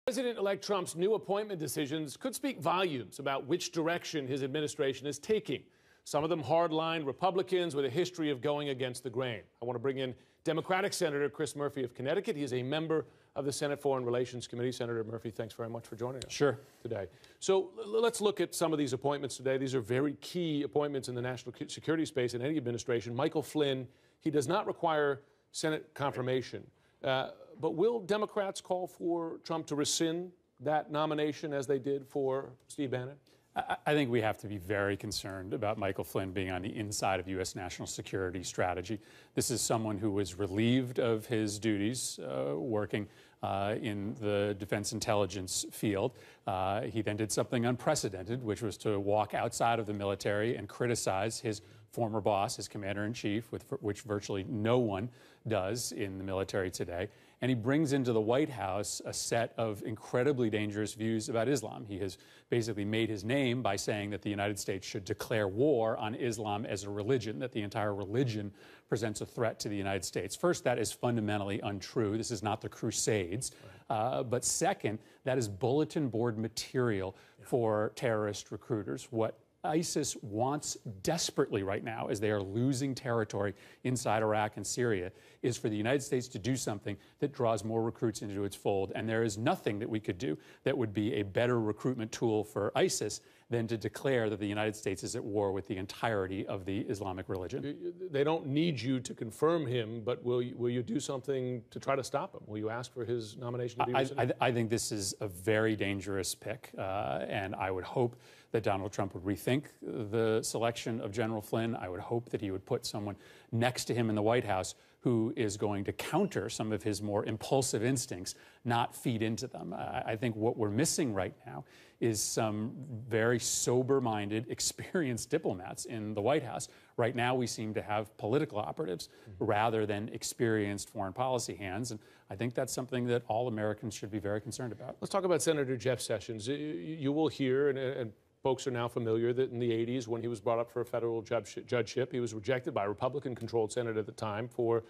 President-elect Trump's new appointment decisions could speak volumes about which direction his administration is taking. Some of them hardline Republicans with a history of going against the grain. I want to bring in Democratic Senator Chris Murphy of Connecticut. He is a member of the Senate Foreign Relations Committee. Senator Murphy, thanks very much for joining us today. So let's look at some of these appointments today. These are very key appointments in the national security space in any administration. Michael Flynn, he does not require Senate confirmation. But will Democrats call for Trump to rescind that nomination as they did for Steve Bannon? I think we have to be very concerned about Michael Flynn being on the inside of U.S. national security strategy. This is someone who was relieved of his duties working in the defense intelligence field. He then did something unprecedented, which was to walk outside of the military and criticize his former boss, his commander-in-chief, which virtually no one does in the military today. And he brings into the White House a set of incredibly dangerous views about Islam. He has basically made his name by saying that the United States should declare war on Islam as a religion, that the entire religion presents a threat to the United States. First, that is fundamentally untrue. This is not the Crusades. But second, that is bulletin board material for terrorist recruiters. What ISIS wants desperately right now, as they are losing territory inside Iraq and Syria, is for the United States to do something that draws more recruits into its fold. And there is nothing that we could do that would be a better recruitment tool for ISIS than to declare that the United States is at war with the entirety of the Islamic religion. They don't need you to confirm him, but will you do something to try to stop him? Will you ask for his nomination to be rescinded? I think this is a very dangerous pick, and I would hope that Donald Trump would rethink the selection of General Flynn. I would hope that he would put someone next to him in the White House who is going to counter some of his more impulsive instincts, not feed into them. I think what we're missing right now is some very sober-minded, experienced diplomats in the White House. Right now, we seem to have political operatives rather than experienced foreign policy hands, and I think that's something that all Americans should be very concerned about. Let's talk about Senator Jeff Sessions. You will hear, and folks are now familiar, that in the 80s, when he was brought up for a federal judgeship, he was rejected by a Republican-controlled Senate at the time for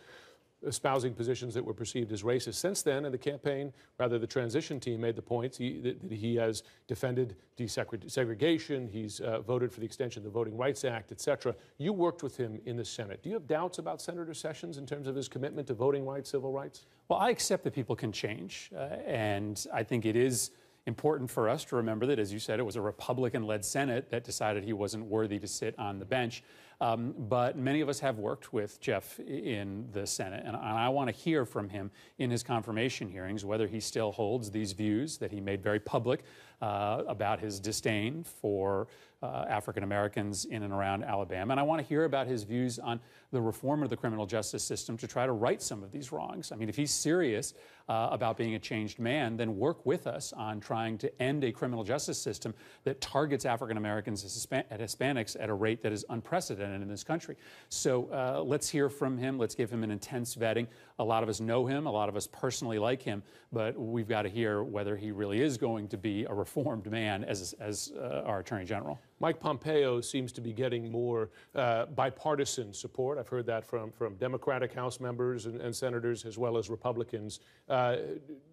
espousing positions that were perceived as racist. Since then, in the campaign, rather the transition team made the point that he has defended desegregation, he's voted for the extension of the Voting Rights Act, etc. You worked with him in the Senate. Do you have doubts about Senator Sessions in terms of his commitment to voting rights, civil rights? Well, I accept that people can change, and I think it is important for us to remember that, as you said, it was a Republican-led Senate that decided he wasn't worthy to sit on the bench. But many of us have worked with Jeff in the Senate, and I want to hear from him in his confirmation hearings whether he still holds these views that he made very public about his disdain for African Americans in and around Alabama. And I want to hear about his views on the reform of the criminal justice system to try to right some of these wrongs. I mean, if he's serious about being a changed man, then work with us on trying to end a criminal justice system that targets African Americans and Hispanics at a rate that is unprecedented in this country. So let's hear from him. Let's give him an intense vetting. A lot of us know him. A lot of us personally like him. But we've got to hear whether he really is going to be a reformed man as our Attorney General. Mike Pompeo seems to be getting more bipartisan support. I've heard that from Democratic House members and senators as well as Republicans.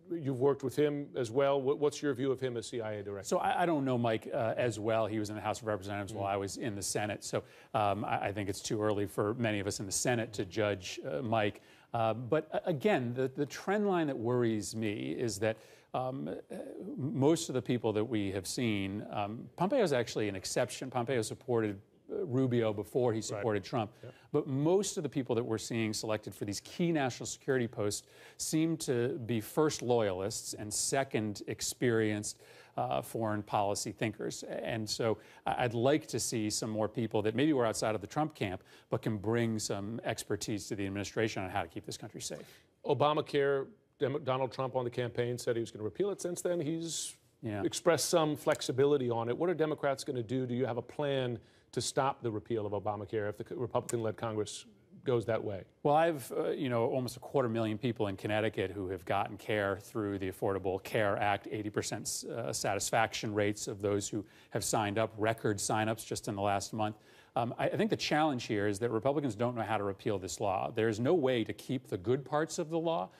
You've worked with him as well. What's your view of him as CIA director? So I don't know Mike as well. He was in the House of Representatives while I was in the Senate. So I think it's too early for many of us in the Senate to judge Mike. But again, the trend line that worries me is that most of the people that we have seen, Pompeo is actually an exception. Pompeo supported Rubio before he supported Trump. Yep. But most of the people that we're seeing selected for these key national security posts seem to be first loyalists and second experienced foreign policy thinkers. And so I'd like to see some more people that maybe were outside of the Trump camp but can bring some expertise to the administration on how to keep this country safe. Obamacare, Donald Trump on the campaign said he was going to repeal it. Since then, he's expressed some flexibility on it. What are Democrats going to do? Do you have a plan to stop the repeal of Obamacare if the Republican-led Congress goes that way? Well, I've, almost 250,000 people in Connecticut who have gotten care through the Affordable Care Act, 80% satisfaction rates of those who have signed up, record signups just in the last month. I think the challenge here is that Republicans don't know how to repeal this law. There's no way to keep the good parts of the law,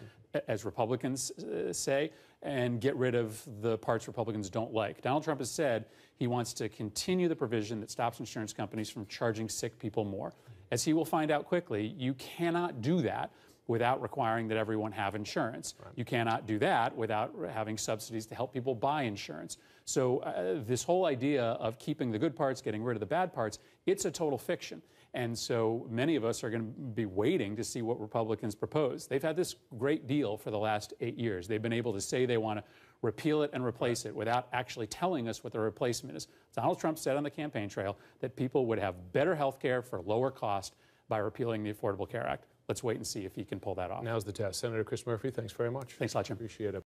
as Republicans say, and get rid of the parts Republicans don't like. Donald Trump has said he wants to continue the provision that stops insurance companies from charging sick people more. As he will find out quickly, you cannot do that without requiring that everyone have insurance. Right. You cannot do that without having subsidies to help people buy insurance. So this whole idea of keeping the good parts, getting rid of the bad parts, it's a total fiction. And so many of us are going to be waiting to see what Republicans propose. They've had this great deal for the last 8 years. They've been able to say they want to repeal it and replace it without actually telling us what the replacement is. Donald Trump said on the campaign trail that people would have better health care for lower cost by repealing the Affordable Care Act. Let's wait and see if he can pull that off. Now's the test. Senator Chris Murphy, thanks very much. Thanks a lot, Jim. Appreciate it.